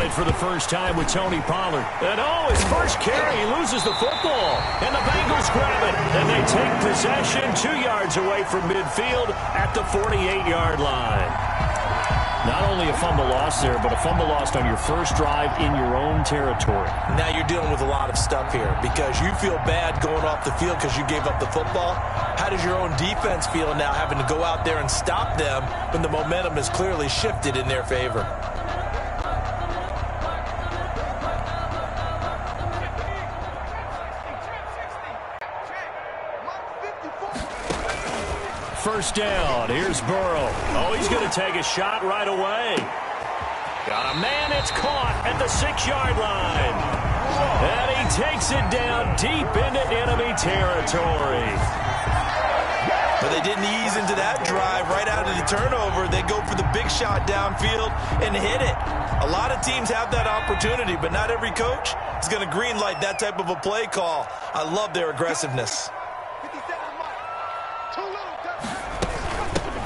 it for the first time with Tony Pollard. And his first carry, he loses the football. And the Bengals grab it. And they take possession 2 yards away from midfield at the 48-yard line. Not only a fumble loss there, but a fumble lost on your first drive in your own territory. Now you're dealing with a lot of stuff here because you feel bad going off the field because you gave up the football. How does your own defense feel now having to go out there and stop them when the momentum is clearly shifted in their favor? First down. Here's Burrow. He's going to take a shot right away. Got a man. It's caught at the 6-yard line. And he takes it down deep into enemy territory. But they didn't ease into that drive right out of the turnover. They go for the big shot downfield and hit it. A lot of teams have that opportunity, but not every coach is going to green light that type of a play call. I love their aggressiveness.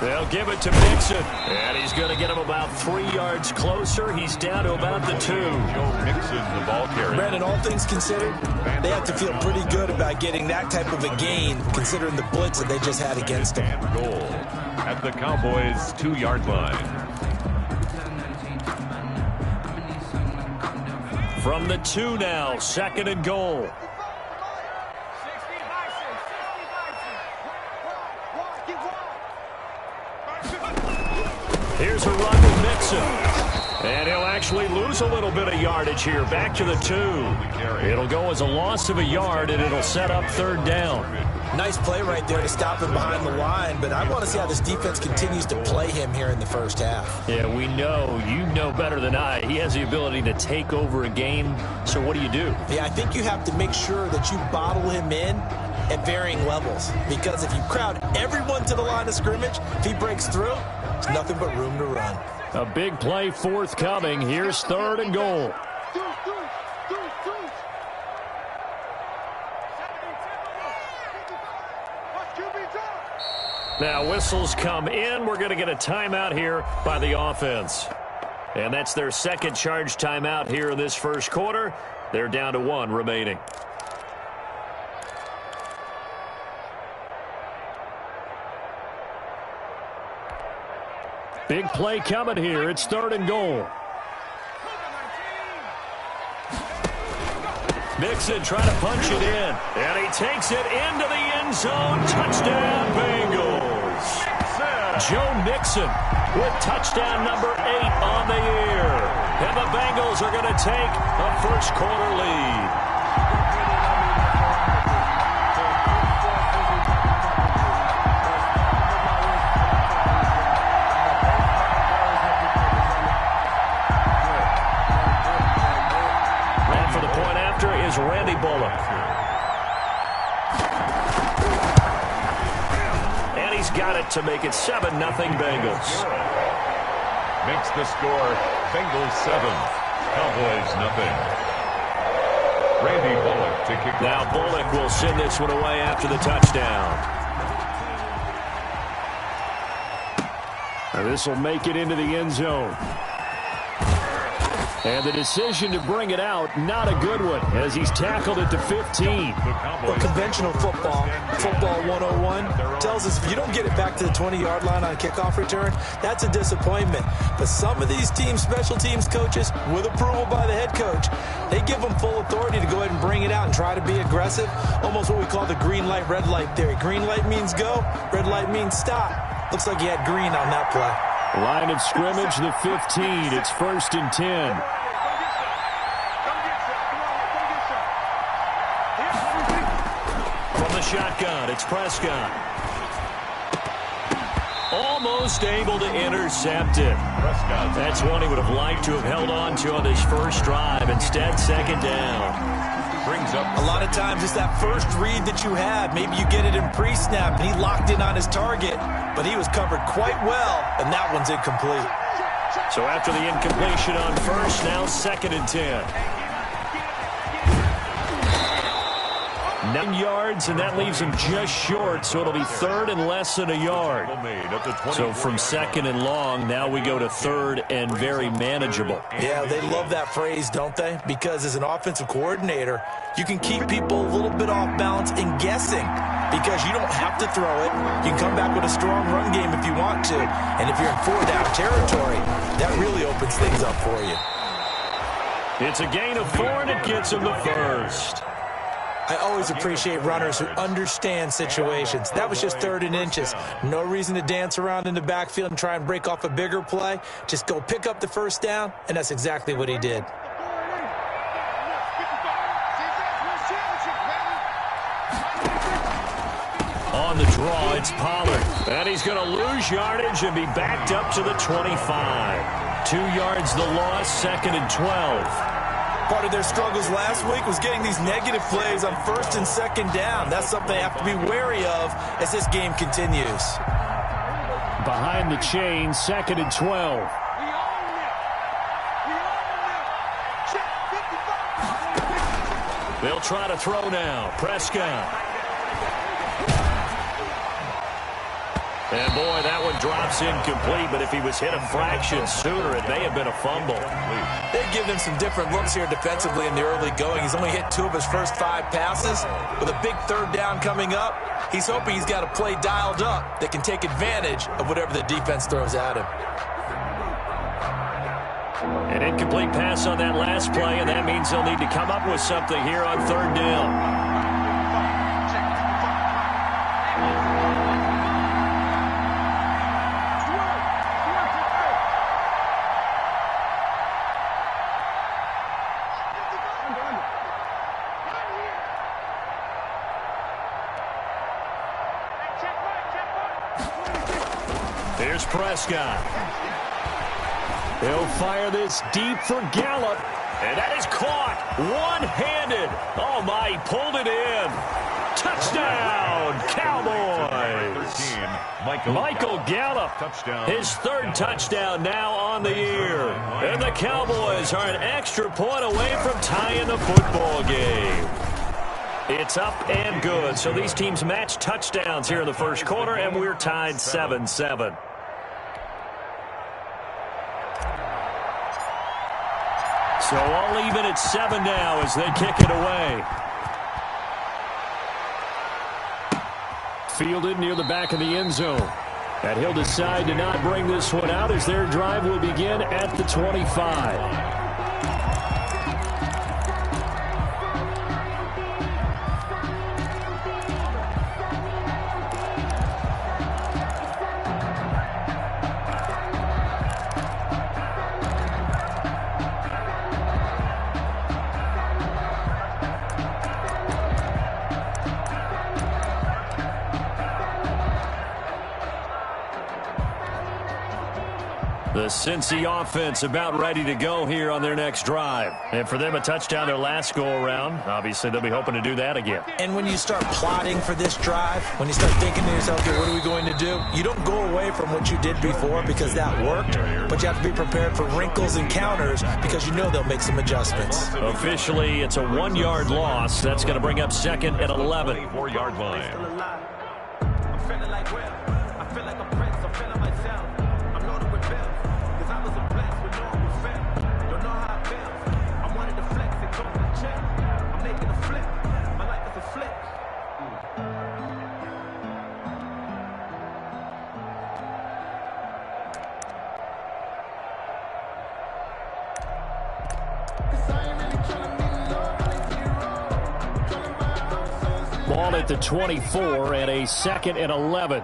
They'll give it to Mixon, and he's going to get him about 3 yards closer. He's down to about the 2. Joe Mixon, the ball carrier. Brandon, all things considered, they have to feel pretty good about getting that type of a gain, considering the blitz that they just had against them. Goal at the Cowboys' 2-yard line. From the 2 now, 2nd and goal. Here's a run with Mixon. And he'll actually lose a little bit of yardage here. Back to the 2. It'll go as a loss of a yard, and it'll set up 3rd down. Nice play right there to stop him behind the line, but I want to see how this defense continues to play him here in the first half. Yeah, we know. You know better than I. He has the ability to take over a game, so what do you do? Yeah, I think you have to make sure that you bottle him in at varying levels, because if you crowd everyone to the line of scrimmage, if he breaks through, there's nothing but room to run. A big play forthcoming. Here's 3rd and goal. Now whistles come in. We're going to get a timeout here by the offense. And that's their 2nd charge timeout here in this first quarter. They're down to 1 remaining. Big play coming here. It's 3rd and goal. Mixon trying to punch it in. And he takes it into the end zone. Touchdown, Bengals. Joe Mixon with touchdown number 8 on the year. And the Bengals are going to take a first quarter lead. Is Randy Bullock. And he's got it to make it 7-0 Bengals. Makes the score Bengals 7, Cowboys nothing. Randy Bullock to kick. Now Bullock will send this one away after the touchdown. And this will make it into the end zone. And the decision to bring it out, not a good one, as he's tackled at the 15. Well, conventional football 101, tells us if you don't get it back to the 20-yard line on a kickoff return, that's a disappointment. But some of these teams, special teams coaches, with approval by the head coach, they give them full authority to go ahead and bring it out and try to be aggressive, almost what we call the green light, red light theory. Green light means go, red light means stop. Looks like he had green on that play. Line of scrimmage, the 15. It's 1st and 10. From the shotgun, it's Prescott. Almost able to intercept it. That's one he would have liked to have held on to on his first drive. Instead, 2nd down. Brings up a lot of times it's that first read that you have. Maybe you get it in pre-snap and he locked in on his target, but he was covered quite well, and that one's incomplete. So after the incompletion on first, now 2nd and 10. 9 yards, and that leaves him just short, so it'll be third and less than a yard. So from second and long, now we go to third and very manageable. Yeah, they love that phrase, don't they? Because as an offensive coordinator, you can keep people a little bit off balance and guessing because you don't have to throw it. You can come back with a strong run game if you want to. And if you're in 4-down territory, that really opens things up for you. It's a gain of 4, and it gets him the first. I always appreciate runners who understand situations. That was just 3rd and inches. No reason to dance around in the backfield and try and break off a bigger play. Just go pick up the first down, and that's exactly what he did. On the draw, it's Pollard. And he's going to lose yardage and be backed up to the 25. 2 yards the loss, 2nd and 12. Part of their struggles last week was getting these negative plays on 1st and 2nd down. That's something they have to be wary of as this game continues. Behind the chain, 2nd and 12. They'll try to throw now. Prescott. And, boy, that one drops incomplete, but if he was hit a fraction sooner, it may have been a fumble. They've given him some different looks here defensively in the early going. He's only hit 2 of his first 5 passes. With a big 3rd down coming up, he's hoping he's got a play dialed up that can take advantage of whatever the defense throws at him. An incomplete pass on that last play, and that means they'll need to come up with something here on 3rd down. Here's Prescott. He'll fire this deep for Gallup. And that is caught one-handed. Oh, my, he pulled it in. Touchdown, Cowboys. Michael Gallup, his 3rd touchdown now on the year. And the Cowboys are an extra point away from tying the football game. It's up and good. So these teams match touchdowns here in the first quarter, and we're tied 7-7. So all even at 7 now as they kick it away. Fielded near the back of the end zone. And he'll decide to not bring this one out as their drive will begin at the 25. The Cincy offense about ready to go here on their next drive. And for them, a touchdown their last go-around. Obviously, they'll be hoping to do that again. And when you start plotting for this drive, when you start thinking to yourself, okay, what are we going to do? You don't go away from what you did before because that worked, but you have to be prepared for wrinkles and counters because you know they'll make some adjustments. Officially, it's a 1-yard loss. That's going to bring up 2nd and 11. 4-yard line. I'm feeling like Will. I feel like a prince. I'm feeling myself. I'm loaded with bills. Cause I was a blessed with no respect. Don't know how it feels. I wanted to flex and go to the check. I'm making a flip. My life is a flip. Ball at the 24 and a 2nd and 11.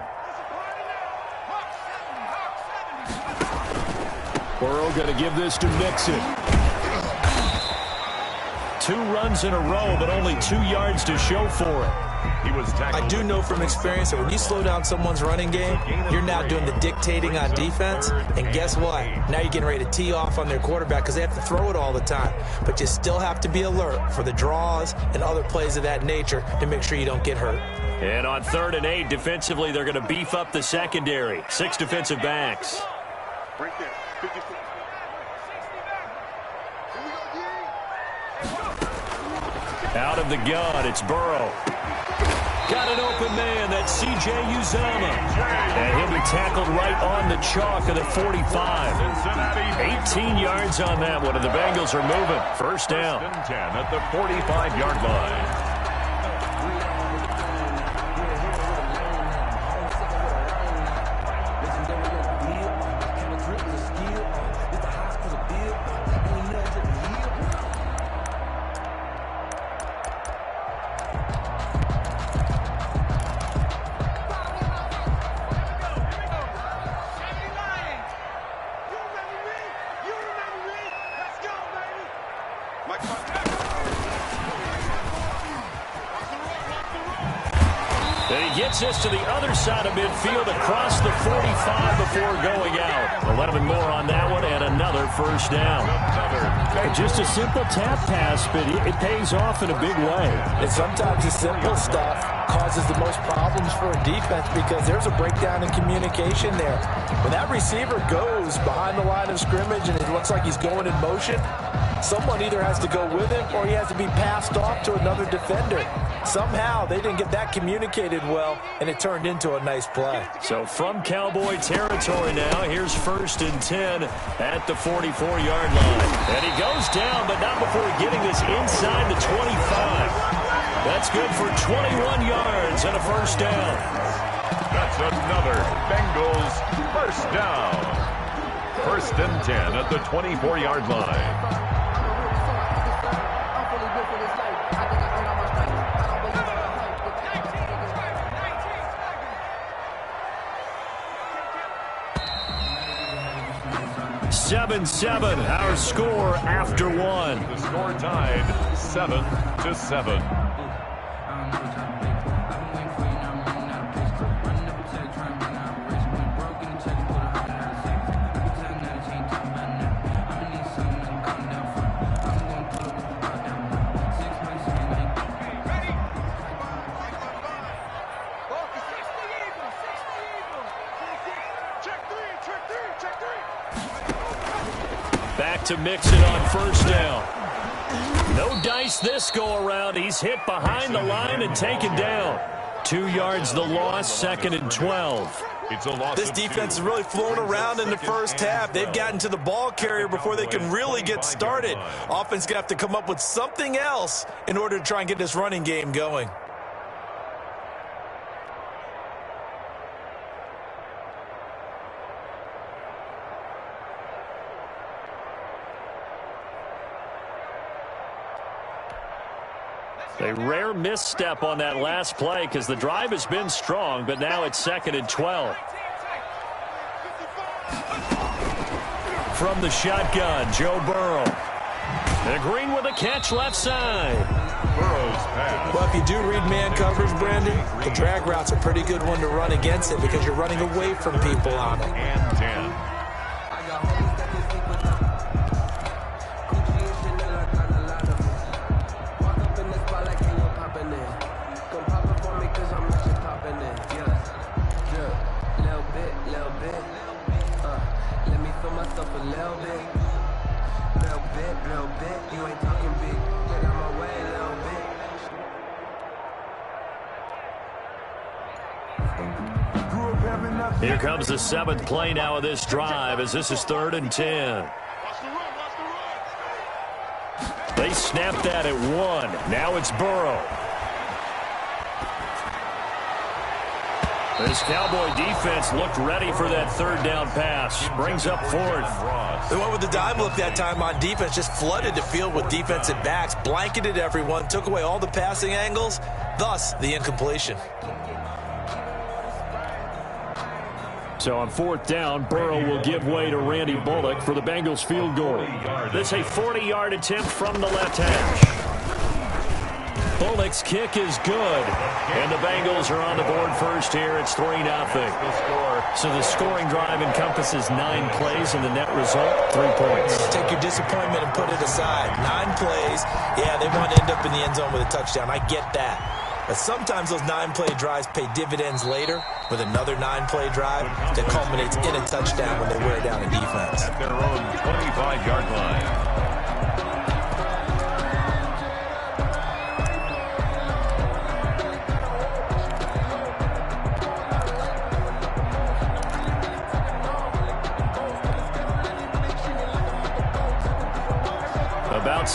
Burrow going to give this to Mixon. 2 runs in a row, but only 2 yards to show for it. I do know from experience that when you slow down someone's running game, you're now doing the dictating on defense. And guess what? Now you're getting ready to tee off on their quarterback because they have to throw it all the time. But you still have to be alert for the draws and other plays of that nature to make sure you don't get hurt. And on 3rd and 8, defensively, they're going to beef up the secondary. 6 defensive backs. Right there. 54. Out of the gun, it's Burrow. Got an open man. That's C.J. Uzama. And he'll be tackled right on the chalk of the 45. 18 yards on that one, and the Bengals are moving. First down. 10 at the 45-yard line. He gets us to the other side of midfield across the 45 before going out. 11 more on that one and another first down. Just a simple tap pass, but it pays off in a big way. And sometimes the simple stuff causes the most problems for a defense because there's a breakdown in communication there. When that receiver goes behind the line of scrimmage and it looks like he's going in motion, someone either has to go with him or he has to be passed off to another defender. Somehow they didn't get that communicated well, and it turned into a nice play. So from Cowboy territory now, here's 1st and 10 at the 44-yard line. And he goes down, but not before getting this inside the 25. That's good for 21 yards and a first down. That's another Bengals first down. 1st and 10 at the 24-yard line. Seven, our score after one. The score tied 7-7. Back to mix it on first down. No dice this go around. He's hit behind the line and taken down. 2 yards the loss, 2nd and 12. It's a loss. This defense has really flown around in the first half. They've gotten to the ball carrier before they can really get started. Offense going to have to come up with something else in order to try and get this running game going. A rare misstep on that last play because the drive has been strong, but now it's 2nd and 12. From the shotgun, Joe Burrow. And Green with a catch left side. Burrow's pass. Well, if you do read man coverage, Brandon, the drag route's a pretty good one to run against it because you're running away from people on it. And 10. Here comes the 7th play now of this drive as this is 3rd and 10. They snapped that at 1. Now it's Burrow. This Cowboy defense looked ready for that 3rd down pass. Brings up 4th. They went with the dime look that time on defense, just flooded the field with defensive backs, blanketed everyone, took away all the passing angles, thus the incompletion. So on 4th down, Burrow will give way to Randy Bullock for the Bengals field goal. This a 40-yard attempt from the left hash. Bullock's kick is good. And the Bengals are on the board first here. It's 3-0. So the scoring drive encompasses 9 plays, and the net result, 3 points. Take your disappointment and put it aside. 9 plays. Yeah, they want to end up in the end zone with a touchdown. I get that. But sometimes those 9-play drives pay dividends later with another 9-play drive that culminates in a touchdown when they wear down a defense. At their own 25-yard line.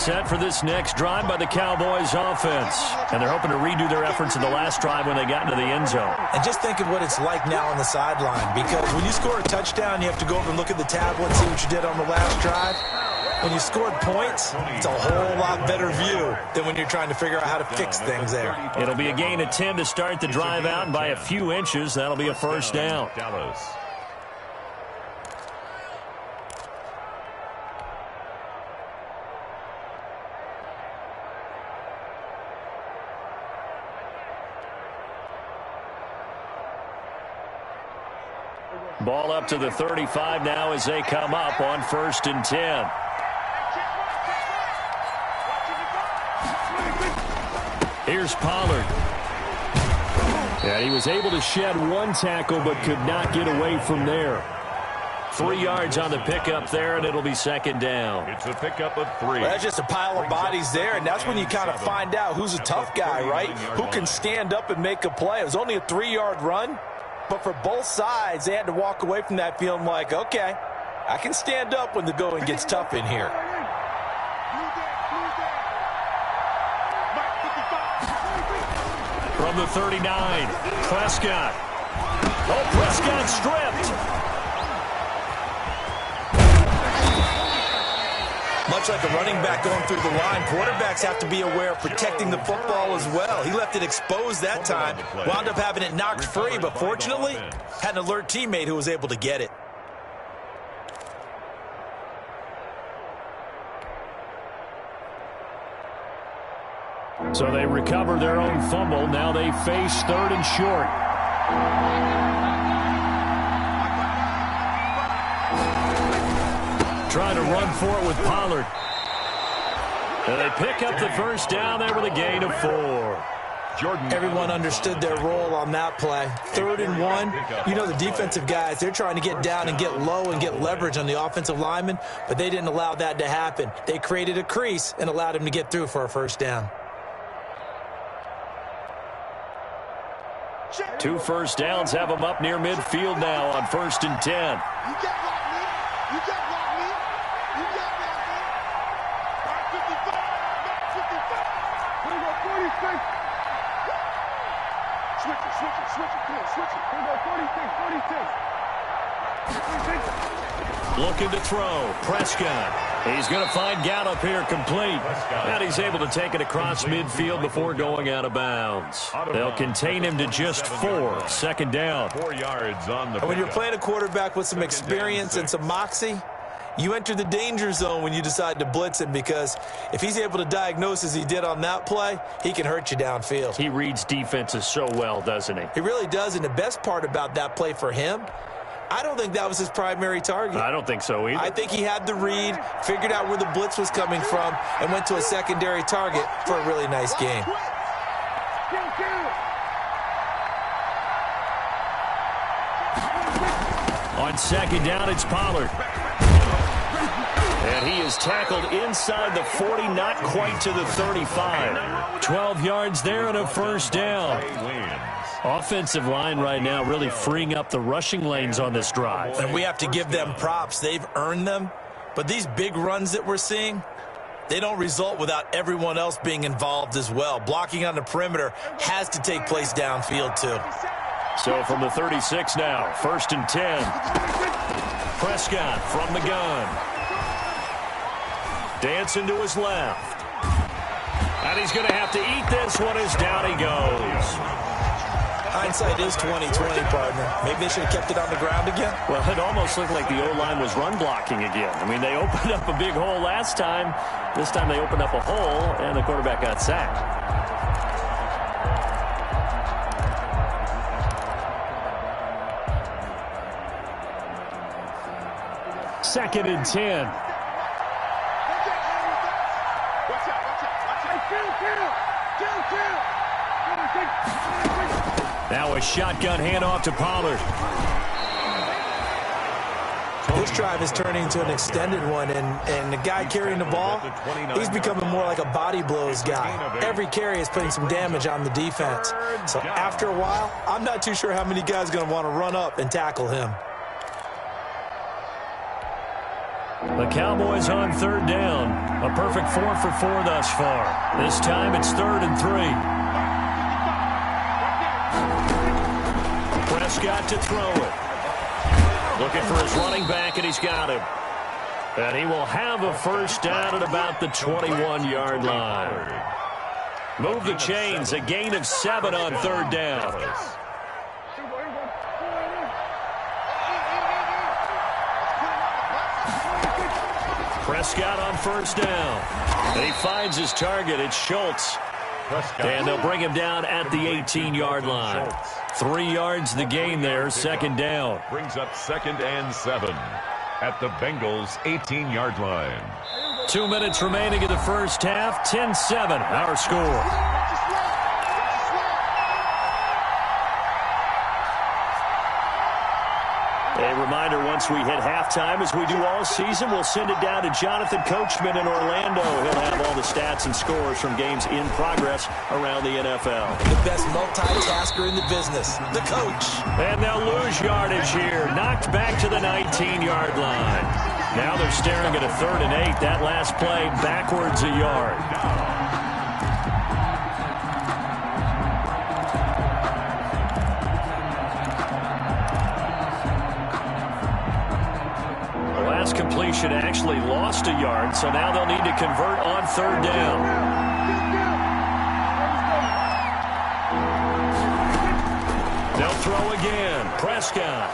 set for this next drive by the Cowboys offense. And they're hoping to redo their efforts in the last drive when they got into the end zone. And just think of what it's like now on the sideline, because when you score a touchdown, you have to go over and look at the tablet and see what you did on the last drive. When you scored points, it's a whole lot better view than when you're trying to figure out how to fix things there. It'll be a gain of 10 to start the drive out, and by a few inches, that'll be a first down. Dallas. Ball up to the 35 now as they come up on 1st and 10. Here's Pollard. And he was able to shed one tackle but could not get away from there. 3 yards on the pickup there, and it'll be 2nd down. It's a pickup of 3. Well, that's just a pile of bodies there, and that's when you kind of find out who's a tough guy, right? Who can stand up and make a play. It was only a 3-yard run, but for both sides, they had to walk away from that feeling like, okay, I can stand up when the going gets tough in here. From the 39, Prescott. Oh, Prescott stripped. Much like a running back going through the line, quarterbacks have to be aware of protecting the football as well. He left it exposed that time, wound up having it knocked free, but fortunately, had an alert teammate who was able to get it. So they recover their own fumble. Now they face 3rd and short. Trying to run for it with Pollard. And they pick up the first down there with a gain of 4. Everyone understood their role on that play. 3rd and 1. You know, the defensive guys, they're trying to get down and get low and get leverage on the offensive lineman, but they didn't allow that to happen. They created a crease and allowed him to get through for a first down. 2 first downs have them up near midfield now on 1st and 10. You can't block me. You can't block me. You can't block me. Mark 55. Mark 55. We're going to go 46. Switch it, switch it, switch it. Come on, switch it. We're going to go 46, 46. Looking to throw. Prescott. He's going to find Gallup here complete. And he's able to take it across midfield before going out of bounds. They'll contain him to just 4. 2nd down. 4 yards on the And when you're playing a quarterback with some experience and some moxie, you enter the danger zone when you decide to blitz him, because if he's able to diagnose as he did on that play, he can hurt you downfield. He reads defenses so well, doesn't he? He really does, and the best part about that play for him, I don't think that was his primary target. I don't think so either. I think he had the read, figured out where the blitz was coming from, and went to a secondary target for a really nice game. On 2nd down, it's Pollard. And he is tackled inside the 40, not quite to the 35. 12 yards there and a first down. Offensive line right now really freeing up the rushing lanes on this drive. And we have to give them props. They've earned them. But these big runs that we're seeing, they don't result without everyone else being involved as well. Blocking on the perimeter has to take place downfield too. So from the 36 now, 1st and 10. Prescott from the gun. Dancing to his left. And he's going to have to eat this one as down he goes. Hindsight is 20/20, partner. Maybe they should have kept it on the ground again. Well, it almost looked like the O-line was run blocking again. I mean, they opened up a big hole last time. This time they opened up a hole, and the quarterback got sacked. Second and 10. Now a shotgun handoff to Pollard. This drive is turning into an extended one, and the guy carrying the ball, he's becoming more like a body blows guy. Every carry is putting some damage on the defense. So after a while, I'm not too sure how many guys are going to want to run up and tackle him. The Cowboys on third down. A perfect 4 for 4 thus far. This time it's 3rd and 3. Prescott to throw it. Looking for his running back, and he's got him. And he will have a first down at about the 21-yard line. Move the chains. A gain of 7 on third down. Prescott on first down. And he finds his target. It's Schultz. And they'll bring him down at the 18-yard line. 3 yards the gain there, second down. Brings up 2nd and 7 at the Bengals' 18-yard line. 2 minutes remaining in the first half. 10-7, our score. A reminder, once we hit halftime, as we do all season, we'll send it down to Jonathan Coachman in Orlando. He'll have all the stats and scores from games in progress around the NFL. The best multitasker in the business, the coach. And they'll lose yardage here. Knocked back to the 19-yard line. Now they're staring at a 3rd and 8. That last play backwards a yard. Completion actually lost a yard, so now they'll need to convert on third down. They'll throw again. Prescott.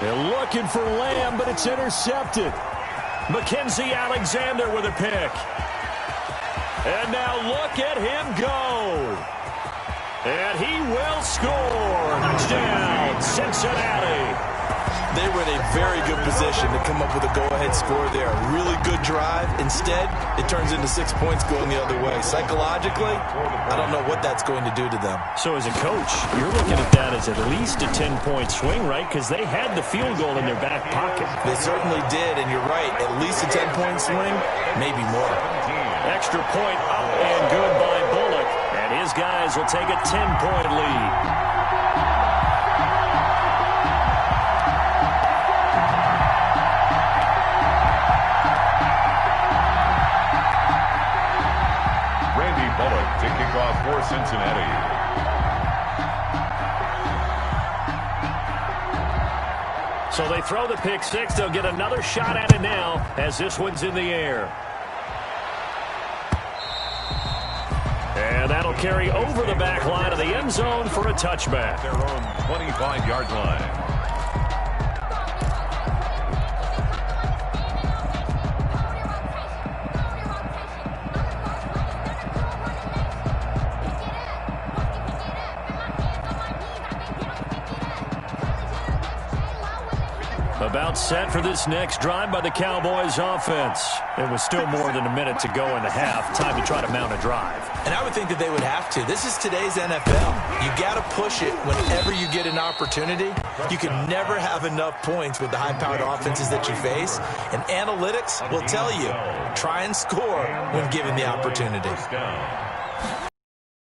They're looking for Lamb, but it's intercepted. Mackenzie Alexander with a pick. And now look at him go. And he will score. Touchdown, Cincinnati. They were in a very good position to come up with a go-ahead score there. A really good drive. Instead, it turns into 6 points going the other way. Psychologically, I don't know what that's going to do to them. So as a coach, you're looking at that as at least a 10-point swing, right? Because they had the field goal in their back pocket. They certainly did, and you're right. At least a 10-point swing, maybe more. Extra point up and good by Bullock. And his guys will take a 10-point lead. To kick off for Cincinnati. So they throw the pick six. They'll get another shot at it now as this one's in the air. And that'll carry over the back line of the end zone for a touchback. Their own 25-yard line. About set for this next drive by the Cowboys offense. It was still more than a minute to go in the half. Time to try to mount a drive. And I would think that they would have to. This is today's NFL. You got to push it whenever you get an opportunity. You can never have enough points with the high-powered offenses that you face. And analytics will tell you, try and score when given the opportunity.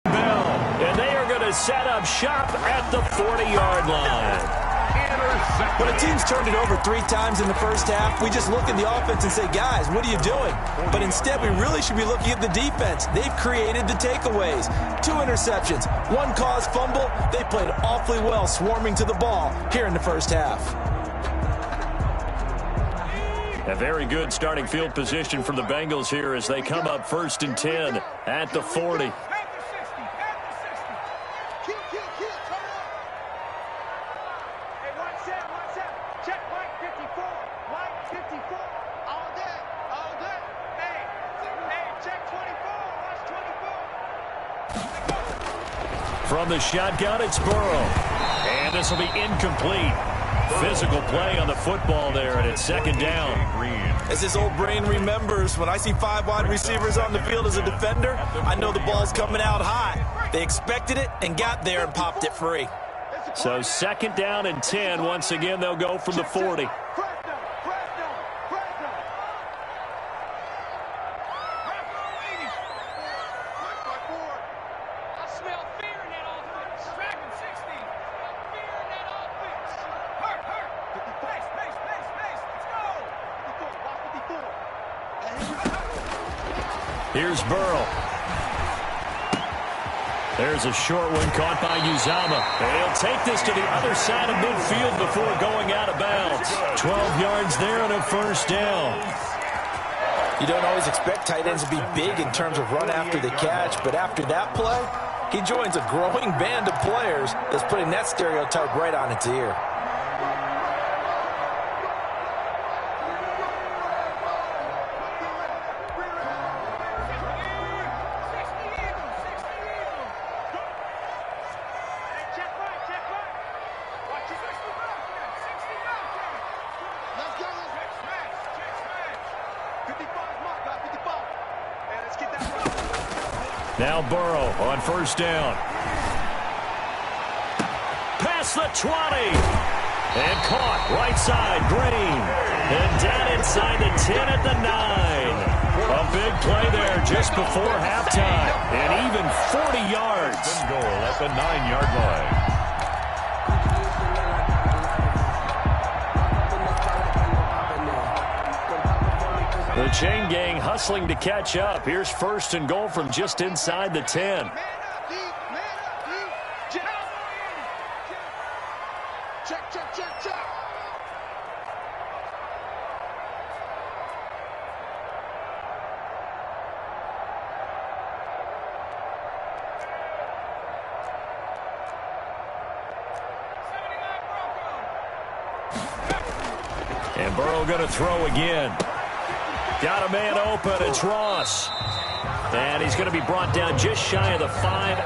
And they are going to set up shop at the 40-yard line. When a team's turned it over 3 times in the first half, we just look at the offense and say, guys, what are you doing? But instead, we really should be looking at the defense. They've created the takeaways. 2 interceptions, 1 caused fumble. They played awfully well swarming to the ball here in the first half. A very good starting field position for the Bengals here as they come up 1st and 10 at the 40. From the shotgun, it's Burrow. And this will be incomplete. Physical play on the football there, and it's 2nd down. As his old brain remembers, when I see 5 wide receivers on the field as a defender, I know the ball's coming out high. They expected it and got there and popped it free. So 2nd down and 10. Once again, they'll go from the 40. Here's Burrow. There's a short one caught by Uzama. He'll take this to the other side of midfield before going out of bounds. 12 yards there and a first down. You don't always expect tight ends to be big in terms of run after the catch, but after that play, he joins a growing band of players that's putting that stereotype right on its ear. Now Burrow on first down. Past the 20. And caught right side, Green. And down inside the 10 at the 9. A big play there just before halftime. And even 40 yards. Goal at the 9-yard line. The chain gang hustling to catch up. Here's first and goal from just inside the 10. Man up, D. Man up, D. Check, check, check, check. And Burrow going to throw again. Got a man open. It's Ross. And he's going to be brought down just shy of the 5.